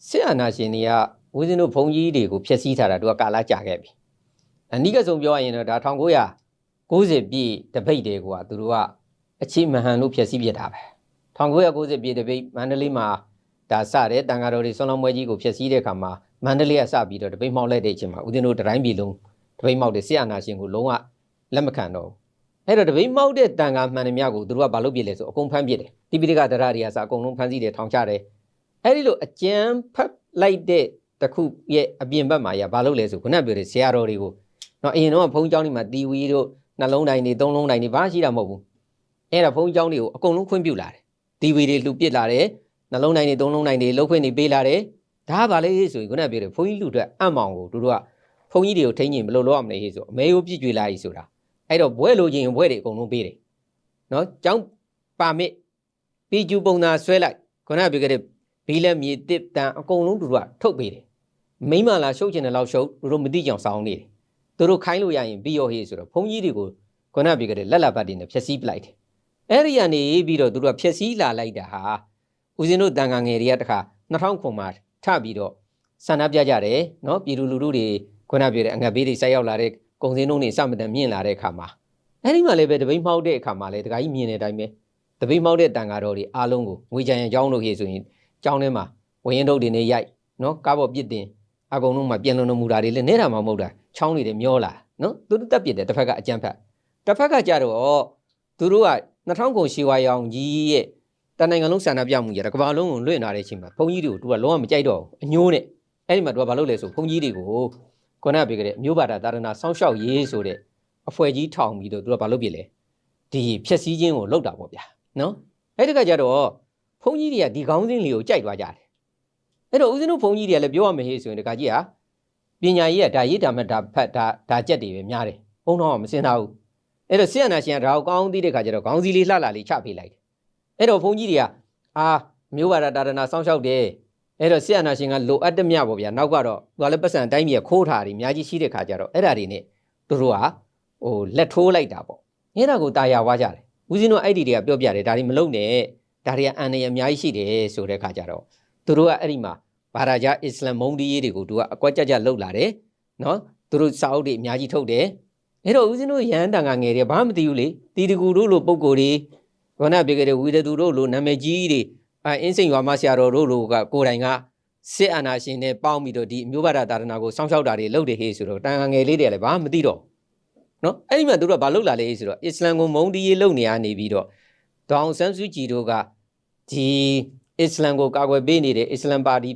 စစ်အာဏာရှင်တွေကဦးဇင်းတို့ဘုံကြီးတွေကိုဖျက်ဆီးထားတာတို့ကကာလကြာခဲ့ပြီအနိကဆုံးပြောရရင်တော့ဒါ1990ပြည့်တပိတ်တွေကသူတို့ကအချိမဟန်လို့ဖျက်ဆီးပြစ်တာပဲ1990ပြည့်တပိတ်မန္တလေးမှာဒါစတဲ့တန်ဃာတော်တွေဆွမ်းလောင်းပွဲကြီးကိုဖျက်ဆီးတဲ့အခါမှာမန္တလေးကစပြီးတော့တပိတ်မှောက်လိုက်တဲ့အချိန်မှာဦးဇင်းတို့တိုင်းပြည်လုံးတပိတ်မှောက်တဲ့စစ်အာဏာရှင်ကိုလုံးဝလက်မခံတော့အဲ့တော့တပိတ်မှောက်တဲ့တန်ဃာမှန်သမျှကိုသူတို့ကဘာလုပ်ပြစ်လဲဆိုအကုန်ဖမ်းပြစ်တယ်တိပိဋကဒရတွေကစအကုန်လုံးဖမ်းဆီးတယ်ထောင်ချတယ်အဲ့ဒီလိုအကျန်းဖတ်လိုက်တဲ့တခုရဲ့အပြင်ဘက်မှာဘာလုပ်လဲဆိုခုနပြောတဲ့ဆရာတော်တွေကိုနော်အရင်တော့ဘုန်းကြီးကျောင်းတွေမှာတီဝီတို့နှလုံးတိုင်းတွေသုံးလုံးတိုင်းတွေဘာရှိတာမဟုတ်ဘူးအဲ့ဒါဘုန်းကြီးကျောင်းတွေကိုအကုန်လုံးခွင့်ပြုလာတယ်တီဝီတွေလှူပစ်လာတယ်နှလုံးတိုင်းတွေသုံးလုံးတိုင်းတွေလှုပ်ခွင့်တွေပေးလာတယ်ဒါကဘာလဲဆိုရင်ခုနပြောတဲ့ဘုန်းကြီးလူတွေအံ့မောင်ကိုတို့ကဘုန်းကြီးတွေကိုထိန်းရင်ဘယ်လိုလုပ်ရမလဲဆိုအမေကိုပြစ်ကြွေလာပြီဆိုတာအဲ့တော့ဘွဲလိုချင်ဘွဲတွေအကုန်လုံးပေးတယ်နော်ကျောင်းပါမစ်ပြီးကျူပုံသာဆွဲလိုက်ခုနပြောခဲ့တဲ့ဘီလက်မြေတစ်တန်အကုန်လုံးတို့ကထုတ်ပေးတယ်မိမလာရှုပ်ချင်တဲ့လောက်ရှုပ်တို့မသိကြအောင်စောင်းနေတယ်တို့ခိုင်းလို့ရရင်ပြီးရောဟေးဆိုတော့ဘုန်းကြီးတွေကိုခုနပြောခဲ့တဲ့လက်လာပတ်တွေနဲ့ဖျက်ဆီးပလိုက်တယ်အဲ့ဒီကနေပြီးတော့တို့ကဖျက်ဆီးလာလိုက်တာဟာဦးဇင်းတို့တန်ခါငယ်တွေကတခါ2009မှာထပြီးတော့ဆန္ဒပြကြတယ်နော်ပြည်သူလူထုတွေခုနပြောတဲ့အငတ်ဘေးတွေဆက်ရောက်လာတဲ့ကုန်စည်နှုန်းတွေစမတန်မြင့်လာတဲ့အခါမှာအဲ့ဒီမှာလည်းပဲတပိတ်မှောက်တဲ့အခါမှာလည်းတခါကြီးမြင်တဲ့အတိုင်းပဲတပိတ်မှောက်တဲ့တန်ခါတော်တွေအားလုံးကိုငွေကြံရန်ကြောင်းလို့ဟေးဆိုရင်ကျောင်းထဲမှာဝရင်ထုတ်တွေနဲ့ရိုက်နော်ကားပေါ်ပြစ်တင်အကုန်လုံးမှာပြန်လုံမူတာတွေလည်းနေတာမှမဟုတ်တာချောင်းတွေမျောလာနော်သူတို့တက်ပြစ်တယ်တစ်ဖက်ကအကြမ်းဖက်တစ်ဖက်ကကြတော့သူတို့က2009ရှီဝါရောင်ကြီးရဲ့တန်နိုင်ငံလုံးဆန္ဒပြမှုကြီးတကဘာလုံးကိုလွင့်လာတဲ့အချိန်မှာဘုန်းကြီးတွေကိုသူကလုံးဝမကြိုက်တော့ဘူးအညိုးနဲ့အဲ့ဒီမှာသူကဘာလုပ်လဲဆိုဘုန်းကြီးတွေကိုခုနကပြောခဲ့တဲ့မျိုးဘာသာသာသနာစောင့်ရှောက်ရေးဆိုတဲ့အဖွဲ့ကြီးထောင်ပြီးတော့သူကဘာလုပ်ပြလဲဒီဖြက်စီးခြင်းကိုလုပ်တာပေါ့ဗျာနော်အဲ့ဒီကကြတော့ဘုန်းကြီးတွေကဒီခေါင်းစဉ်လေးကိုကြိုက်သွားကြတယ်အဲ့တော့ဦးဇင်းတို့ဘုန်းကြီးတွေကလည်းပြောရမယ်ဟေ့ဆိုရင်ဒီကကြီးကပညာရေးကဒါရေးတာမှဒါဖတ်ဒါကြက်တွေပဲများတယ်ဘုန်းတော်ကမစင်သားဘူးအဲ့တော့ဆရာနာရှင်ကဒါကိုကောင်းသိတဲ့ခါကျတော့ခေါင်းစည်းလေးလှလာလေးချပေးလိုက်တယ်အဲ့တော့ဘုန်းကြီးတွေကမျိုးဘာသာတာဒနာစောင့်ရှောက်တယ်အဲ့တော့ဆရာနာရှင်ကလိုအပ်တဲ့မြပေါ့ဗျာနောက်ကတော့သူကလည်းပတ်စံတိုင်းပြည်ခိုးထားတယ်အများကြီးရှိတဲ့ခါကျတော့အဲ့ဒါတွေနဲ့သူတို့ကလက်ထိုးလိုက်တာပေါ့အဲ့ဒါကိုတာယာဝါကြတယ်ဦးဇင်းတို့အဲ့ဒီတွေကပြောပြတယ်ဒါတွေမလုပ်နဲ့ဒါတွေကအန်ရအများကြီးရှိတယ်ဆိုတဲ့ခါကျတော့သူတို့ကအဲ့ဒီမှာဘာသာကြားအစ္စလမ်မုန်းတီးရေးတွေကိုသူကအကွက်ကြကြလှုပ်လာတယ်နော်သူတို့စာအုပ်တွေအများကြီးထုတ်တယ်အဲ့တော့ဦးဇင်းတို့ရဟန်းတန်ခါငယ်တွေဘာမှမသိဘူးလေတီတကူတို့လိုပုံကိုယ်တွေခေါင်းပြခဲ့တဲ့ဝီရသူတို့လိုနာမည်ကြီးတွေအင်းစိန်ရွာမဆရာတော်တို့လိုကကိုယ်တိုင်ကစစ်အာဏာရှင်နဲ့ပေါင်းပြီးတော့ဒီမျိုးဘာသာတာဒနာကိုစောင့်ရှောက်တာတွေလုပ်တယ်ဟေးဆိုတော့တန်ခါငယ်လေးတွေလည်းဘာမှမသိတော့နော်အဲ့ဒီမှာသူတို့ကဘာလုပ်လာလဲဆိုတော့အစ္စလမ်ကိုမုန်းတီးရေးလုပ်နေရနေပြီးတော့ဒေါအောင်ဆန်းစုကြည်တို့ကဒီအစ္စလမ်ကိုကာကွယ်ပေးနေတဲ့အစ္စလမ်ပါတီ